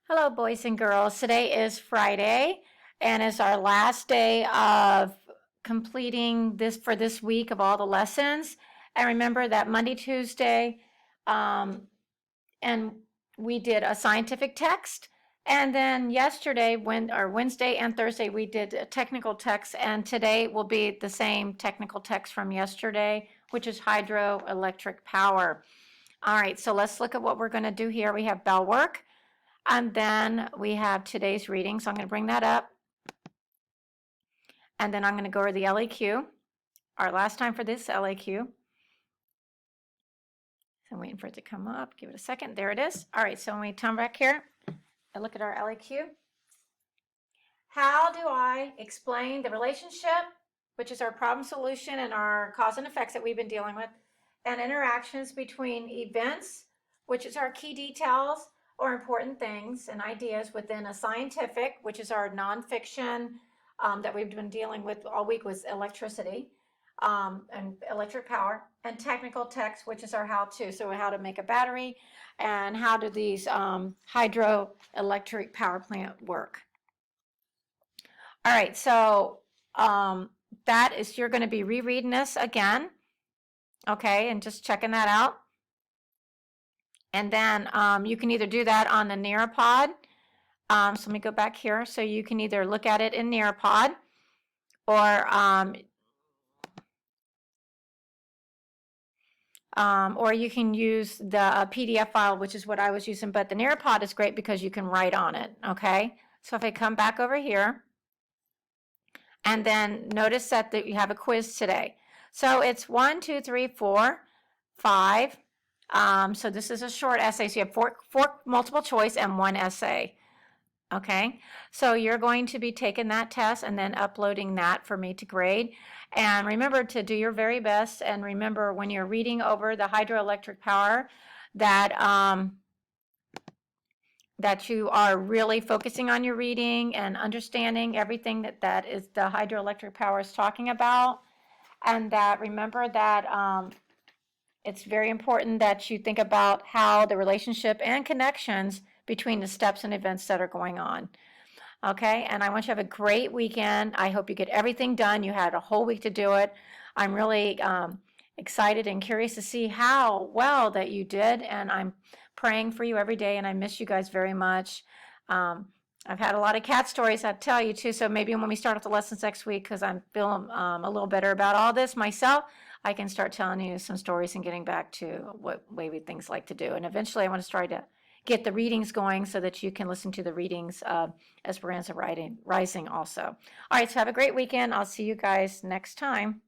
Hello, boys and girls. Today is Friday and it's our last day of completing this for this week of all the lessons. And remember that Monday, Tuesday, and we did a scientific text. And then yesterday, Wednesday and Thursday, we did a technical text. And today will be the same technical text from yesterday, which is hydroelectric power. All right, so let's look at what we're going to do here. We have bell work. And then we have today's reading. So I'm going to bring that up. And then I'm going to go over the LAQ, our last time for this LAQ. So I'm waiting for it to come up. Give it a second. There it is. All right, so when we come back here and look at our LAQ, how do I explain the relationship, which is our problem solution and our cause and effects that we've been dealing with, and interactions between events, which is our key details or important things and ideas within a scientific, which is our nonfiction that we've been dealing with all week, was electricity and electric power, and technical text, which is our how-to, so how to make a battery and how do these hydroelectric power plant work. All right, so that is, you're going to be rereading this again, okay, and just checking that out. And then you can either do that on the Nearpod. So let me go back here. So you can either look at it in Nearpod or you can use the PDF file, which is what I was using. But the Nearpod is great because you can write on it, okay? So if I come back over here, and then notice that you have a quiz today. So it's 1, 2, 3, 4, 5. So this is a short essay. So you have four multiple choice and one essay. Okay, so you're going to be taking that test and then uploading that for me to grade. And remember to do your very best. And remember when you're reading over the hydroelectric power that that you are really focusing on your reading and understanding everything that is the hydroelectric power is talking about. And that remember that it's very important that you think about how the relationship and connections between the steps and events that are going on. Okay, and I want you to have a great weekend. I hope you get everything done. You had a whole week to do it. I'm really excited and curious to see how well that you did, and I'm praying for you every day, and I miss you guys very much. I've had a lot of cat stories I'll tell you too, so maybe when we start off the lessons next week, because I'm feeling a little better about all this myself, I can start telling you some stories and getting back to what way we things like to do. And eventually I want to try to get the readings going so that you can listen to the readings of Esperanza Rising also. All right, so have a great weekend. I'll see you guys next time.